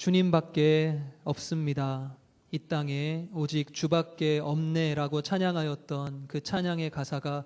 주님밖에 없습니다. 이 땅에 오직 주밖에 없네라고 찬양하였던 그 찬양의 가사가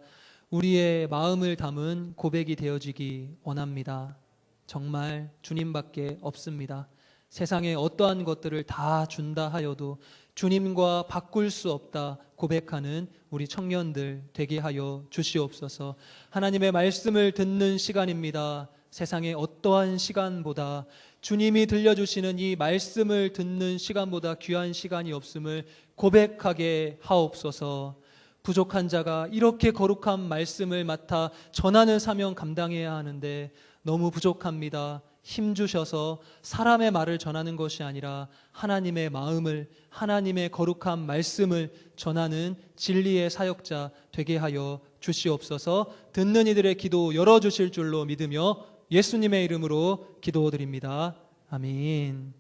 우리의 마음을 담은 고백이 되어지기 원합니다. 정말 주님밖에 없습니다. 세상에 어떠한 것들을 다 준다 하여도 주님과 바꿀 수 없다 고백하는 우리 청년들 되게 하여 주시옵소서. 하나님의 말씀을 듣는 시간입니다. 세상의 어떠한 시간보다 주님이 들려주시는 이 말씀을 듣는 시간보다 귀한 시간이 없음을 고백하게 하옵소서. 부족한 자가 이렇게 거룩한 말씀을 맡아 전하는 사명 감당해야 하는데 너무 부족합니다. 힘주셔서 사람의 말을 전하는 것이 아니라 하나님의 마음을, 하나님의 거룩한 말씀을 전하는 진리의 사역자 되게 하여 주시옵소서. 듣는 이들의 기도 열어주실 줄로 믿으며 예수님의 이름으로 기도드립니다. 아멘.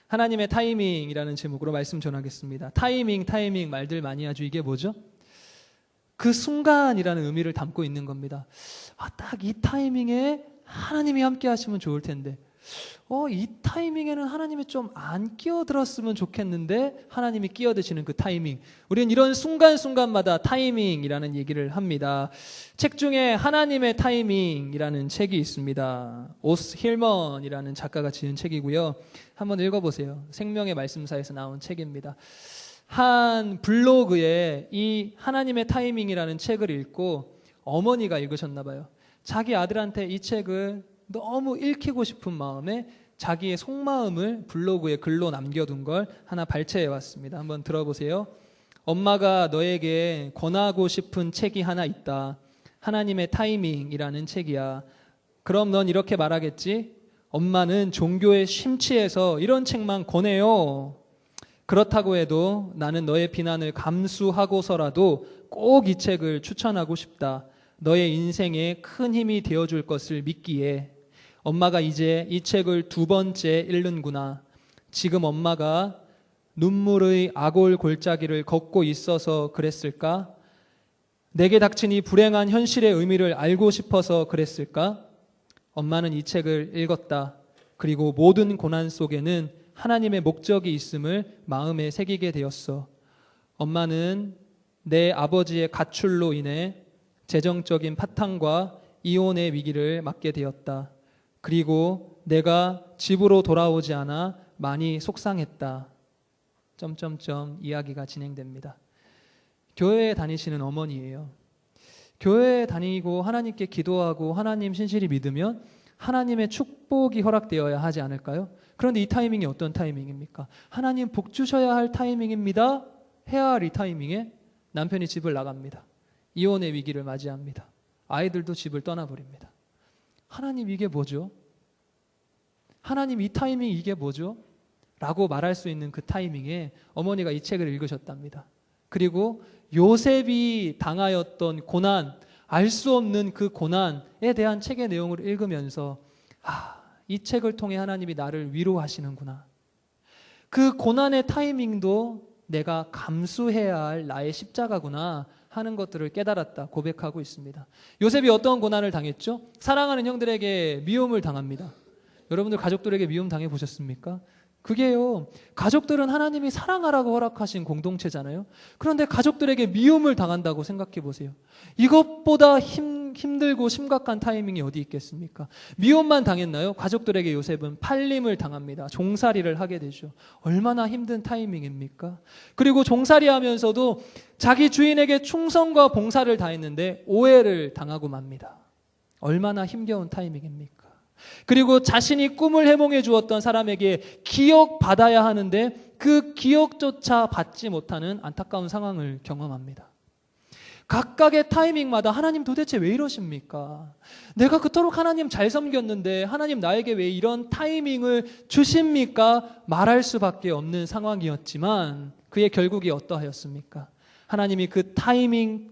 하나님의 타이밍이라는 제목으로 말씀 전하겠습니다. 타이밍 말들 많이 하죠. 이게 뭐죠? 그 순간이라는 의미를 담고 있는 겁니다. 딱 이 타이밍에 하나님이 함께 하시면 좋을 텐데 이 타이밍에는 하나님이 좀 안 끼어들었으면 좋겠는데 하나님이 끼어드시는 그 타이밍. 우리는 이런 순간순간마다 타이밍이라는 얘기를 합니다. 책 중에 하나님의 타이밍이라는 책이 있습니다. 오스 힐먼이라는 작가가 지은 책이고요. 한번 읽어보세요. 생명의 말씀사에서 나온 책입니다. 한 블로그에 이 하나님의 타이밍이라는 책을 읽고 어머니가 읽으셨나 봐요. 자기 아들한테 이 책을 너무 읽히고 싶은 마음에 자기의 속마음을 블로그에 글로 남겨둔 걸 하나 발췌해 왔습니다. 한번 들어보세요. 엄마가 너에게 권하고 싶은 책이 하나 있다. 하나님의 타이밍이라는 책이야. 그럼 넌 이렇게 말하겠지? 엄마는 종교에 심취해서 이런 책만 권해요. 그렇다고 해도 나는 너의 비난을 감수하고서라도 꼭 이 책을 추천하고 싶다. 너의 인생에 큰 힘이 되어줄 것을 믿기에. 엄마가 이제 이 책을 2번째 읽는구나. 지금 엄마가 눈물의 아골 골짜기를 걷고 있어서 그랬을까? 내게 닥친 이 불행한 현실의 의미를 알고 싶어서 그랬을까? 엄마는 이 책을 읽었다. 그리고 모든 고난 속에는 하나님의 목적이 있음을 마음에 새기게 되었어. 엄마는 내 아버지의 가출로 인해 재정적인 파탄과 이혼의 위기를 맞게 되었다. 그리고 내가 집으로 돌아오지 않아 많이 속상했다. 이야기가 진행됩니다. 교회에 다니시는 어머니예요. 교회에 다니고 하나님께 기도하고 하나님 신실히 믿으면 하나님의 축복이 허락되어야 하지 않을까요? 그런데 이 타이밍이 어떤 타이밍입니까? 하나님 복 주셔야 할 타이밍입니다. 해야 할 이 타이밍에 남편이 집을 나갑니다. 이혼의 위기를 맞이합니다. 아이들도 집을 떠나버립니다. 하나님 이게 뭐죠? 하나님 이 타이밍 이게 뭐죠? 라고 말할 수 있는 그 타이밍에 어머니가 이 책을 읽으셨답니다. 그리고 요셉이 당하였던 고난, 알 수 없는 그 고난에 대한 책의 내용을 읽으면서 이 책을 통해 하나님이 나를 위로하시는구나. 그 고난의 타이밍도 내가 감수해야 할 나의 십자가구나 하는 것들을 깨달았다 고백하고 있습니다. 요셉이 어떤 고난을 당했죠? 사랑하는 형들에게 미움을 당합니다. 여러분들 가족들에게 미움 당해 보셨습니까? 그게요, 가족들은 하나님이 사랑하라고 허락하신 공동체잖아요. 그런데 가족들에게 미움을 당한다고 생각해 보세요. 이것보다 힘들고 심각한 타이밍이 어디 있겠습니까? 미움만 당했나요? 가족들에게 요셉은 팔림을 당합니다. 종살이를 하게 되죠. 얼마나 힘든 타이밍입니까? 그리고 종살이 하면서도 자기 주인에게 충성과 봉사를 다했는데 오해를 당하고 맙니다. 얼마나 힘겨운 타이밍입니까? 그리고 자신이 꿈을 해몽해 주었던 사람에게 기억받아야 하는데 그 기억조차 받지 못하는 안타까운 상황을 경험합니다. 각각의 타이밍마다 하나님 도대체 왜 이러십니까? 내가 그토록 하나님 잘 섬겼는데 하나님 나에게 왜 이런 타이밍을 주십니까? 말할 수밖에 없는 상황이었지만 그의 결국이 어떠하였습니까? 하나님이 그 타이밍을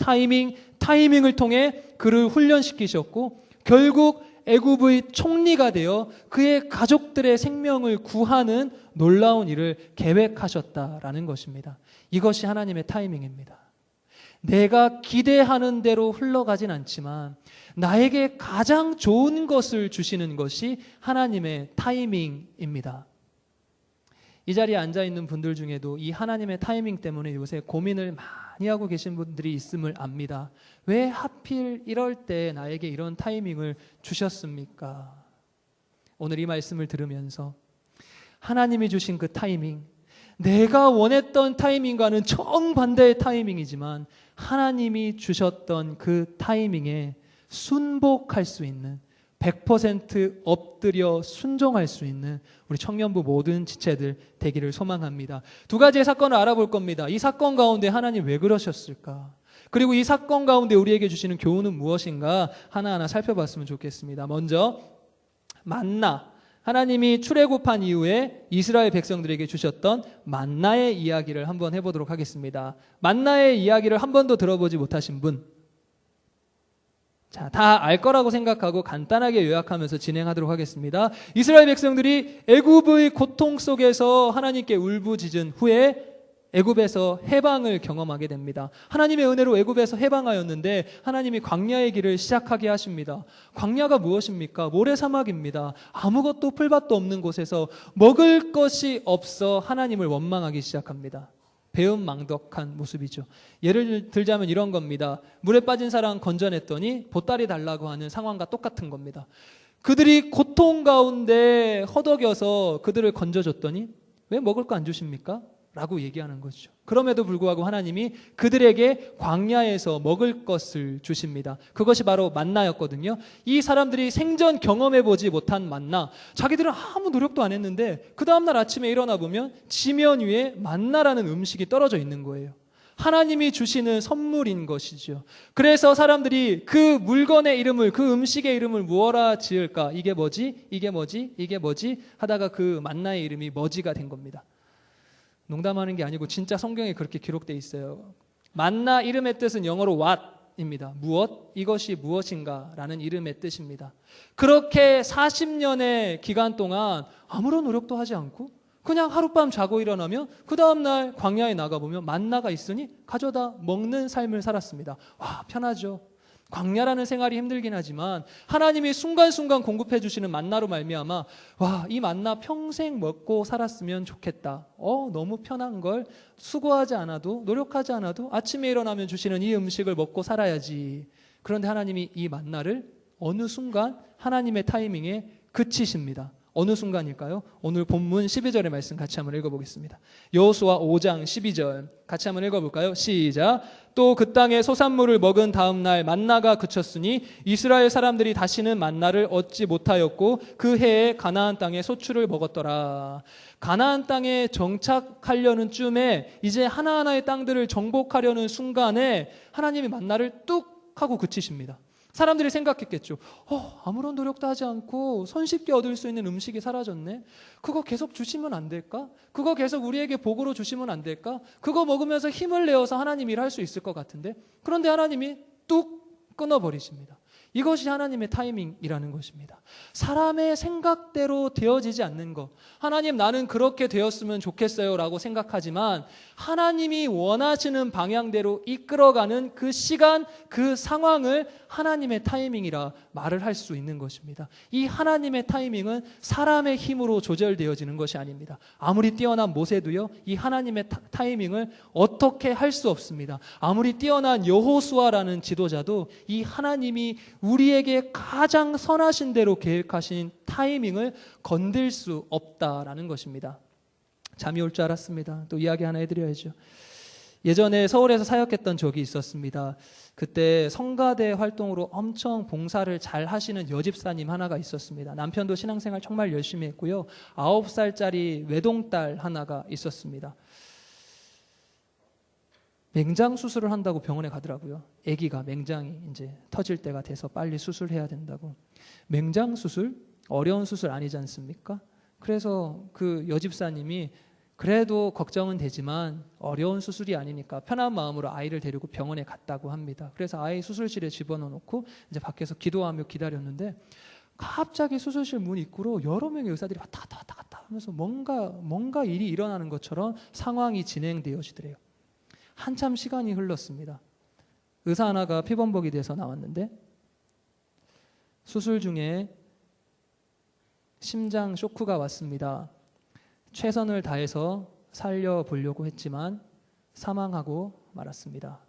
통해 그를 훈련시키셨고 결국 애굽의 총리가 되어 그의 가족들의 생명을 구하는 놀라운 일을 계획하셨다라는 것입니다. 이것이 하나님의 타이밍입니다. 내가 기대하는 대로 흘러가진 않지만 나에게 가장 좋은 것을 주시는 것이 하나님의 타이밍입니다. 이 자리에 앉아있는 분들 중에도 이 하나님의 타이밍 때문에 요새 고민을 많이 하고 계신 분들이 있음을 압니다. 왜 하필 이럴 때 나에게 이런 타이밍을 주셨습니까? 오늘 이 말씀을 들으면서 하나님이 주신 그 타이밍, 내가 원했던 타이밍과는 정반대의 타이밍이지만 하나님이 주셨던 그 타이밍에 순복할 수 있는, 100% 엎드려 순종할 수 있는 우리 청년부 모든 지체들 되기를 소망합니다. 두 가지의 사건을 알아볼 겁니다. 이 사건 가운데 하나님 왜 그러셨을까? 그리고 이 사건 가운데 우리에게 주시는 교훈은 무엇인가? 하나하나 살펴봤으면 좋겠습니다. 먼저 만나, 하나님이 출애굽한 이후에 이스라엘 백성들에게 주셨던 만나의 이야기를 한번 해보도록 하겠습니다. 만나의 이야기를 한 번도 들어보지 못하신 분, 자, 다 알 거라고 생각하고 간단하게 요약하면서 진행하도록 하겠습니다. 이스라엘 백성들이 애굽의 고통 속에서 하나님께 울부짖은 후에 애굽에서 해방을 경험하게 됩니다. 하나님의 은혜로 애굽에서 해방하였는데 하나님이 광야의 길을 시작하게 하십니다. 광야가 무엇입니까? 모래사막입니다. 아무것도 풀밭도 없는 곳에서 먹을 것이 없어 하나님을 원망하기 시작합니다. 배은망덕한 모습이죠. 예를 들자면 이런 겁니다. 물에 빠진 사람 건져냈더니 보따리 달라고 하는 상황과 똑같은 겁니다. 그들이 고통 가운데 허덕여서 그들을 건져줬더니 왜 먹을 거 안 주십니까? 라고 얘기하는 거죠. 그럼에도 불구하고 하나님이 그들에게 광야에서 먹을 것을 주십니다. 그것이 바로 만나였거든요. 이 사람들이 생전 경험해보지 못한 만나, 자기들은 아무 노력도 안 했는데 그 다음날 아침에 일어나 보면 지면 위에 만나라는 음식이 떨어져 있는 거예요. 하나님이 주시는 선물인 것이죠. 그래서 사람들이 그 물건의 이름을, 그 음식의 이름을 무엇라 지을까? 이게 뭐지? 이게 뭐지? 이게 뭐지? 하다가 그 만나의 이름이 머지가 된 겁니다. 농담하는 게 아니고 진짜 성경에 그렇게 기록되어 있어요. 만나 이름의 뜻은 영어로 what입니다. 무엇? 이것이 무엇인가? 라는 이름의 뜻입니다. 그렇게 40년의 기간 동안 아무런 노력도 하지 않고 그냥 하룻밤 자고 일어나면 그 다음날 광야에 나가보면 만나가 있으니 가져다 먹는 삶을 살았습니다. 와, 편하죠. 광야라는 생활이 힘들긴 하지만 하나님이 순간순간 공급해 주시는 만나로 말미암아 와, 이 만나 평생 먹고 살았으면 좋겠다. 너무 편한 걸, 수고하지 않아도 노력하지 않아도 아침에 일어나면 주시는 이 음식을 먹고 살아야지. 그런데 하나님이 이 만나를 어느 순간 하나님의 타이밍에 그치십니다. 어느 순간일까요? 오늘 본문 12절의 말씀 같이 한번 읽어보겠습니다. 여호수아 5장 12절 같이 한번 읽어볼까요? 시작. 또 그 땅에 소산물을 먹은 다음 날 만나가 그쳤으니 이스라엘 사람들이 다시는 만나를 얻지 못하였고 그 해에 가나안 땅에 소출을 먹었더라. 가나안 땅에 정착하려는 쯤에 이제 하나하나의 땅들을 정복하려는 순간에 하나님이 만나를 뚝 하고 그치십니다. 사람들이 생각했겠죠. 아무런 노력도 하지 않고 손쉽게 얻을 수 있는 음식이 사라졌네. 그거 계속 주시면 안 될까? 그거 계속 우리에게 복으로 주시면 안 될까? 그거 먹으면서 힘을 내어서 하나님 일할 수 있을 것 같은데. 그런데 하나님이 뚝 끊어버리십니다. 이것이 하나님의 타이밍이라는 것입니다. 사람의 생각대로 되어지지 않는 것. 하나님, 나는 그렇게 되었으면 좋겠어요 라고 생각하지만 하나님이 원하시는 방향대로 이끌어가는 그 시간, 그 상황을 하나님의 타이밍이라 말을 할 수 있는 것입니다. 이 하나님의 타이밍은 사람의 힘으로 조절되어지는 것이 아닙니다. 아무리 뛰어난 모세도요, 이 하나님의 타이밍을 어떻게 할 수 없습니다. 아무리 뛰어난 여호수아라는 지도자도 이 하나님이 우리에게 가장 선하신 대로 계획하신 타이밍을 건들 수 없다라는 것입니다. 잠이 올 줄 알았습니다. 또 이야기 하나 해드려야죠. 예전에 서울에서 사역했던 적이 있었습니다. 그때 성가대 활동으로 엄청 봉사를 잘 하시는 여집사님 하나가 있었습니다. 남편도 신앙생활 정말 열심히 했고요. 9살짜리 외동딸 하나가 있었습니다. 맹장 수술을 한다고 병원에 가더라고요. 아기가 맹장이 이제 터질 때가 돼서 빨리 수술해야 된다고. 맹장 수술? 어려운 수술 아니지 않습니까? 그래서 그 여집사님이 그래도 걱정은 되지만 어려운 수술이 아니니까 편한 마음으로 아이를 데리고 병원에 갔다고 합니다. 그래서 아이 수술실에 집어넣고 이제 밖에서 기도하며 기다렸는데 갑자기 수술실 문 입구로 여러 명의 의사들이 왔다 갔다 하면서 뭔가 일이 일어나는 것처럼 상황이 진행되어지더래요. 한참 시간이 흘렀습니다. 의사 하나가 피범벅이 돼서 나왔는데 수술 중에 심장 쇼크가 왔습니다. 최선을 다해서 살려보려고 했지만 사망하고 말았습니다.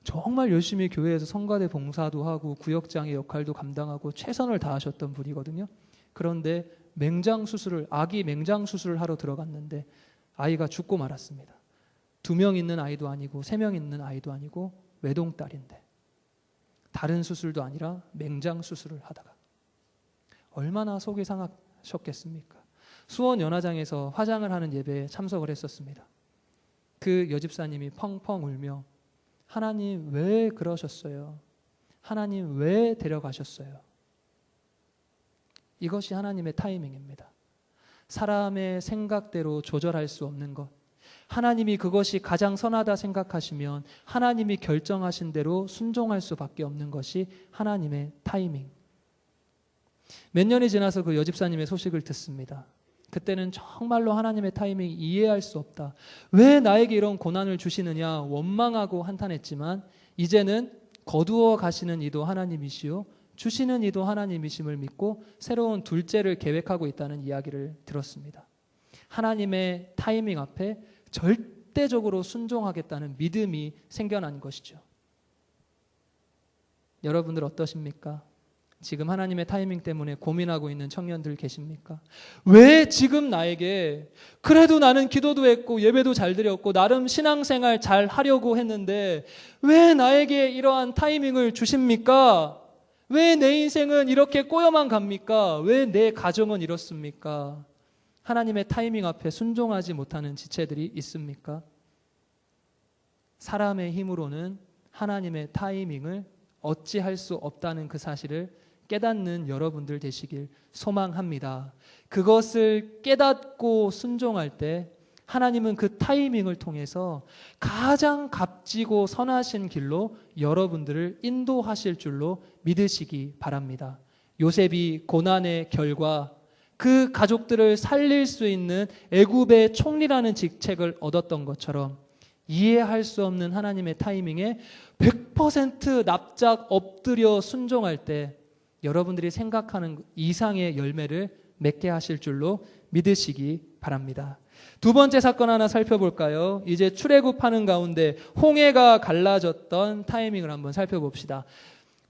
정말 열심히 교회에서 성가대 봉사도 하고 구역장의 역할도 감당하고 최선을 다하셨던 분이거든요. 그런데 아기 맹장 수술을 하러 들어갔는데 아이가 죽고 말았습니다. 2명 있는 아이도 아니고 3명 있는 아이도 아니고 외동딸인데 다른 수술도 아니라 맹장 수술을 하다가 얼마나 속이 상하셨겠습니까? 수원 연화장에서 화장을 하는 예배에 참석을 했었습니다. 그 여집사님이 펑펑 울며 하나님 왜 그러셨어요? 하나님 왜 데려가셨어요? 이것이 하나님의 타이밍입니다. 사람의 생각대로 조절할 수 없는 것, 하나님이 그것이 가장 선하다 생각하시면 하나님이 결정하신 대로 순종할 수밖에 없는 것이 하나님의 타이밍. 몇 년이 지나서 그 여집사님의 소식을 듣습니다. 그때는 정말로 하나님의 타이밍 이해할 수 없다. 왜 나에게 이런 고난을 주시느냐 원망하고 한탄했지만 이제는 거두어 가시는 이도 하나님이시요 주시는 이도 하나님이심을 믿고 새로운 둘째를 계획하고 있다는 이야기를 들었습니다. 하나님의 타이밍 앞에 절대적으로 순종하겠다는 믿음이 생겨난 것이죠. 여러분들 어떠십니까? 지금 하나님의 타이밍 때문에 고민하고 있는 청년들 계십니까? 왜 지금 나에게 그래도 나는 기도도 했고 예배도 잘 드렸고 나름 신앙생활 잘 하려고 했는데 왜 나에게 이러한 타이밍을 주십니까? 왜 내 인생은 이렇게 꼬여만 갑니까? 왜 내 가정은 이렇습니까? 하나님의 타이밍 앞에 순종하지 못하는 지체들이 있습니까? 사람의 힘으로는 하나님의 타이밍을 어찌할 수 없다는 그 사실을 깨닫는 여러분들 되시길 소망합니다. 그것을 깨닫고 순종할 때 하나님은 그 타이밍을 통해서 가장 값지고 선하신 길로 여러분들을 인도하실 줄로 믿으시기 바랍니다. 요셉이 고난의 결과 그 가족들을 살릴 수 있는 애굽의 총리라는 직책을 얻었던 것처럼 이해할 수 없는 하나님의 타이밍에 100% 납작 엎드려 순종할 때 여러분들이 생각하는 이상의 열매를 맺게 하실 줄로 믿으시기 바랍니다. 두 번째 사건 하나 살펴볼까요? 이제 출애굽하는 가운데 홍해가 갈라졌던 타이밍을 한번 살펴봅시다.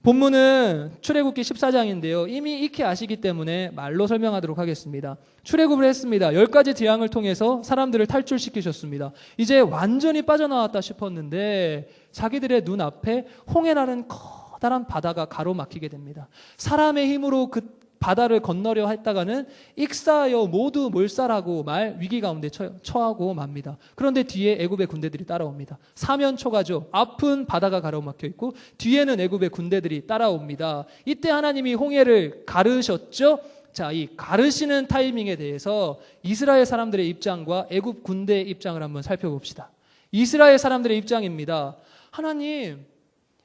본문은 출애굽기 14장인데요. 이미 익히 아시기 때문에 말로 설명하도록 하겠습니다. 출애굽을 했습니다. 10가지 재앙을 통해서 사람들을 탈출시키셨습니다. 이제 완전히 빠져나왔다 싶었는데 자기들의 눈앞에 홍해라는 커다란 바다가 가로막히게 됩니다. 사람의 힘으로 그 바다를 건너려 했다가는 익사하여 모두 몰살하고 말 위기 가운데 처하고 맙니다. 그런데 뒤에 애굽의 군대들이 따라옵니다. 사면초가죠. 앞은 바다가 가로막혀 있고 뒤에는 애굽의 군대들이 따라옵니다. 이때 하나님이 홍해를 가르셨죠. 자, 이 가르시는 타이밍에 대해서 이스라엘 사람들의 입장과 애굽 군대의 입장을 한번 살펴봅시다. 이스라엘 사람들의 입장입니다. 하나님,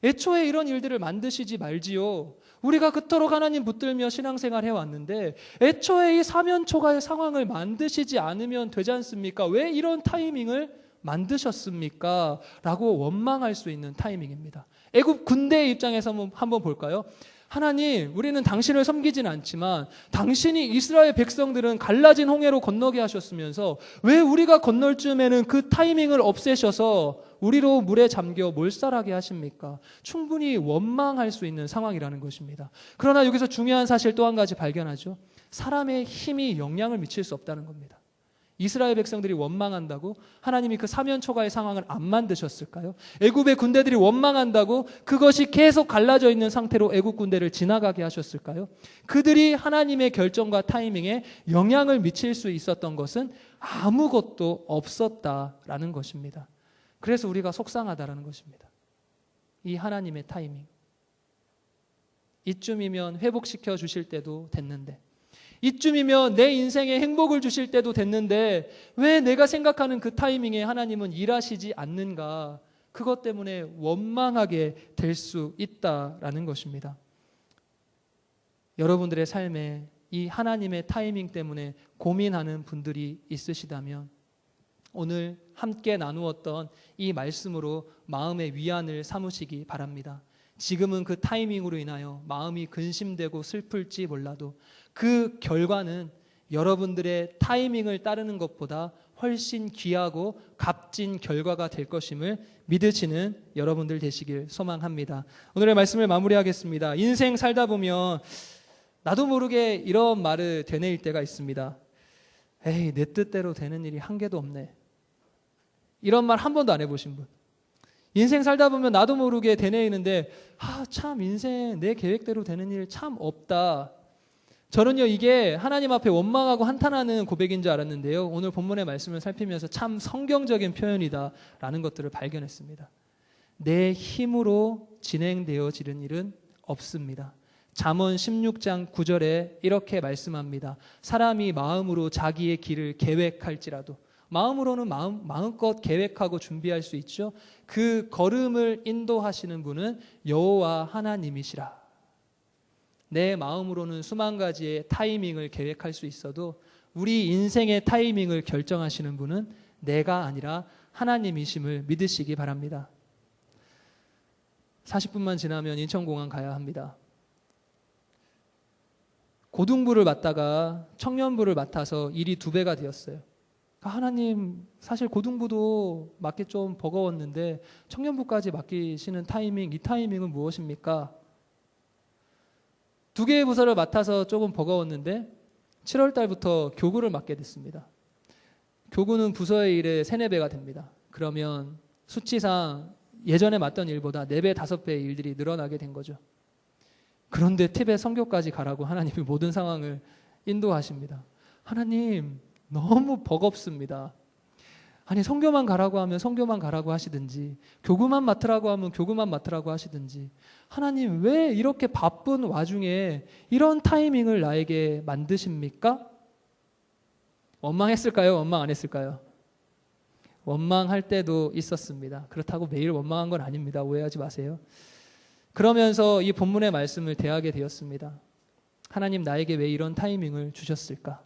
애초에 이런 일들을 만드시지 말지요. 우리가 그토록 하나님 붙들며 신앙생활 해왔는데 애초에 이 사면초가의 상황을 만드시지 않으면 되지 않습니까? 왜 이런 타이밍을 만드셨습니까? 라고 원망할 수 있는 타이밍입니다. 애굽 군대의 입장에서 한번 볼까요? 하나님, 우리는 당신을 섬기진 않지만 당신이 이스라엘 백성들은 갈라진 홍해로 건너게 하셨으면서 왜 우리가 건널 쯤에는 그 타이밍을 없애셔서 우리로 물에 잠겨 몰살하게 하십니까? 충분히 원망할 수 있는 상황이라는 것입니다. 그러나 여기서 중요한 사실 또 한 가지 발견하죠. 사람의 힘이 영향을 미칠 수 없다는 겁니다. 이스라엘 백성들이 원망한다고 하나님이 그 사면초가의 상황을 안 만드셨을까요? 애굽의 군대들이 원망한다고 그것이 계속 갈라져 있는 상태로 애굽 군대를 지나가게 하셨을까요? 그들이 하나님의 결정과 타이밍에 영향을 미칠 수 있었던 것은 아무것도 없었다라는 것입니다. 그래서 우리가 속상하다라는 것입니다. 이 하나님의 타이밍. 이쯤이면 회복시켜 주실 때도 됐는데, 이쯤이면 내 인생에 행복을 주실 때도 됐는데 왜 내가 생각하는 그 타이밍에 하나님은 일하시지 않는가? 그것 때문에 원망하게 될 수 있다라는 것입니다. 여러분들의 삶에 이 하나님의 타이밍 때문에 고민하는 분들이 있으시다면 오늘 함께 나누었던 이 말씀으로 마음의 위안을 삼으시기 바랍니다. 지금은 그 타이밍으로 인하여 마음이 근심되고 슬플지 몰라도 그 결과는 여러분들의 타이밍을 따르는 것보다 훨씬 귀하고 값진 결과가 될 것임을 믿으시는 여러분들 되시길 소망합니다. 오늘의 말씀을 마무리하겠습니다. 인생 살다 보면 나도 모르게 이런 말을 되뇌일 때가 있습니다. 에이, 내 뜻대로 되는 일이 한 개도 없네. 이런 말 한 번도 안 해보신 분? 인생 살다 보면 나도 모르게 되뇌이는데 참 인생 내 계획대로 되는 일 참 없다. 저는요, 이게 하나님 앞에 원망하고 한탄하는 고백인 줄 알았는데요, 오늘 본문의 말씀을 살피면서 참 성경적인 표현이다라는 것들을 발견했습니다. 내 힘으로 진행되어지는 일은 없습니다. 잠언 16장 9절에 이렇게 말씀합니다. 사람이 마음으로 자기의 길을 계획할지라도, 마음으로는 마음껏 계획하고 준비할 수 있죠. 그 걸음을 인도하시는 분은 여호와 하나님이시라. 내 마음으로는 수만 가지의 타이밍을 계획할 수 있어도 우리 인생의 타이밍을 결정하시는 분은 내가 아니라 하나님이심을 믿으시기 바랍니다. 40분만 지나면 인천공항 가야 합니다. 고등부를 맡다가 청년부를 맡아서 일이 2배가 되었어요. 하나님, 사실 고등부도 맡기 좀 버거웠는데 청년부까지 맡기시는 타이밍, 이 타이밍은 무엇입니까? 2개의 부서를 맡아서 조금 버거웠는데 7월 달부터 교구를 맡게 됐습니다. 교구는 부서의 일의 3, 4배가 됩니다. 그러면 수치상 예전에 맡던 일보다 4배, 5배의 일들이 늘어나게 된 거죠. 그런데 티벳 선교까지 가라고 하나님이 모든 상황을 인도하십니다. 하나님, 너무 버겁습니다. 아니, 선교만 가라고 하면 선교만 가라고 하시든지, 교구만 맡으라고 하면 교구만 맡으라고 하시든지, 하나님 왜 이렇게 바쁜 와중에 이런 타이밍을 나에게 만드십니까? 원망했을까요? 원망 안 했을까요? 원망할 때도 있었습니다. 그렇다고 매일 원망한 건 아닙니다. 오해하지 마세요. 그러면서 이 본문의 말씀을 대하게 되었습니다. 하나님, 나에게 왜 이런 타이밍을 주셨을까?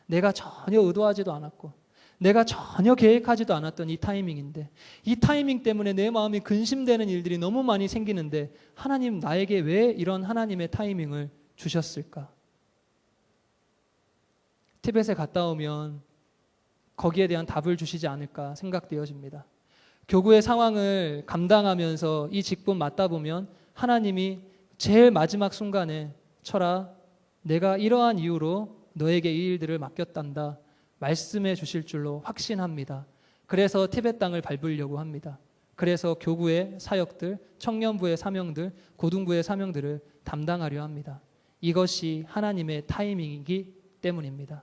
내가 전혀 의도하지도 않았고 내가 전혀 계획하지도 않았던 이 타이밍인데, 이 타이밍 때문에 내 마음이 근심되는 일들이 너무 많이 생기는데 하나님, 나에게 왜 이런 하나님의 타이밍을 주셨을까? 티벳에 갔다 오면 거기에 대한 답을 주시지 않을까 생각되어집니다. 교구의 상황을 감당하면서 이 직분 맡다 보면 하나님이 제일 마지막 순간에 철아, 내가 이러한 이유로 너에게 이 일들을 맡겼단다 말씀해 주실 줄로 확신합니다. 그래서 티벳 땅을 밟으려고 합니다. 그래서 교구의 사역들, 청년부의 사명들, 고등부의 사명들을 담당하려 합니다. 이것이 하나님의 타이밍이기 때문입니다.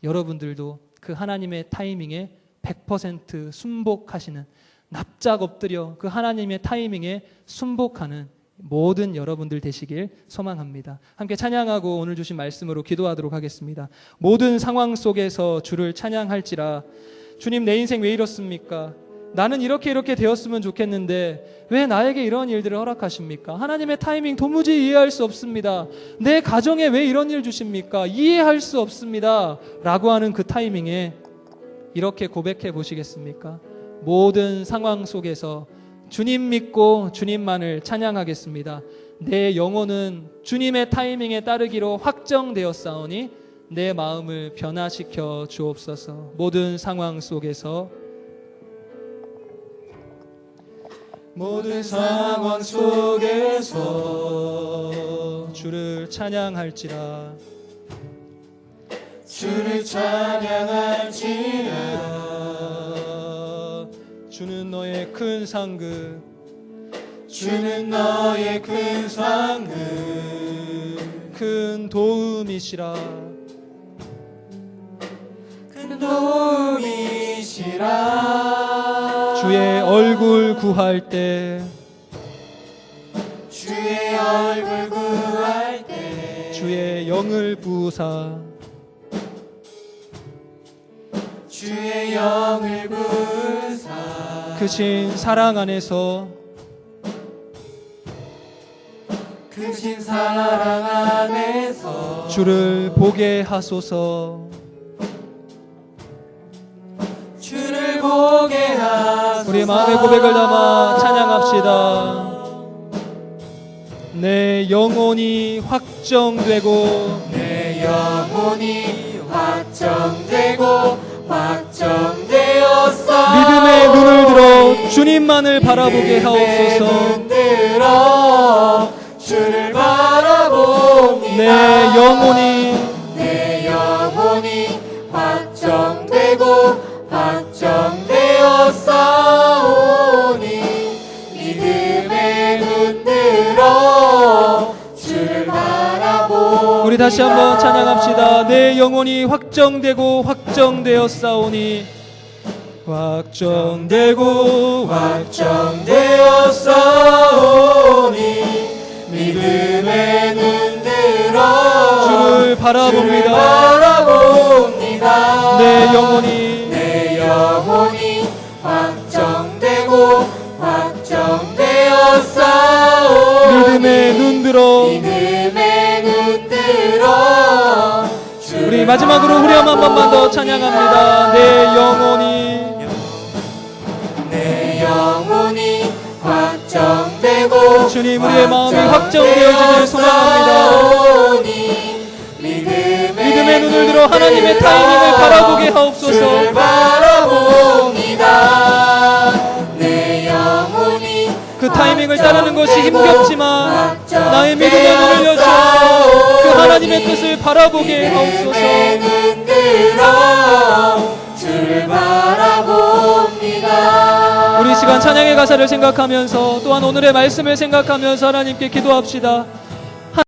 여러분들도 그 하나님의 타이밍에 100% 순복하시는, 납작 엎드려 그 하나님의 타이밍에 순복하는 모든 여러분들 되시길 소망합니다. 함께 찬양하고 오늘 주신 말씀으로 기도하도록 하겠습니다. 모든 상황 속에서 주를 찬양할지라. 주님, 내 인생 왜 이렇습니까? 나는 이렇게 되었으면 좋겠는데 왜 나에게 이런 일들을 허락하십니까? 하나님의 타이밍 도무지 이해할 수 없습니다. 내 가정에 왜 이런 일 주십니까? 이해할 수 없습니다 라고 하는 그 타이밍에 이렇게 고백해 보시겠습니까? 모든 상황 속에서 주님 믿고 주님만을 찬양하겠습니다. 내 영혼은 주님의 타이밍에 따르기로 확정되었사오니 내 마음을 변화시켜 주옵소서. 모든 상황 속에서 주를 찬양할지라. 주는 너의 큰 상급, 큰 도움이시라. 주의 얼굴 구할 때 주의 영을 부으사 크신 사랑 안에서 주를 보게 하소서. 우리의 마음의 고백을 담아 찬양합시다. 내 영혼이 확정되고 내 영혼이 확정되고 확정되었사. 믿음의 눈을 들어 주님만을 바라보게 하옵소서. 눈 들어 주를 바라봅니다. 내 영혼이 확정되고 확정되었사오니 믿음의 눈 들어 주를 바라봅니다. 우리 다시 한번 찬양합시다. 내 영혼이 확정되고 확정되었사오니 확정되고 확정되었사오니 믿음의 눈 들어 주를 바라봅니다. 바라봅니다. 내 영혼이 확정되고 확정되었사오니 믿음의 눈 들어 믿음의 눈 들어 우리 마지막으로 후렴 한 번만 더 찬양합니다. 내 영혼이 확정되고 주님 우리의 마음이 확정되어지길 소망합니다. 믿음의 눈을 들어 하나님의 타이밍을 바라보게 하옵소서. 바라봅니다. 내 영혼이 그 타이밍을 따르는 것이 힘겹지만 나의 믿음의 눈을 여셔 그 하나님의 뜻을 바라보게 하옵소서. 눈 들어 주를 바라봅니다. 우리 시간 찬양의 가사를 생각하면서 또한 오늘의 말씀을 생각하면서 하나님께 기도합시다.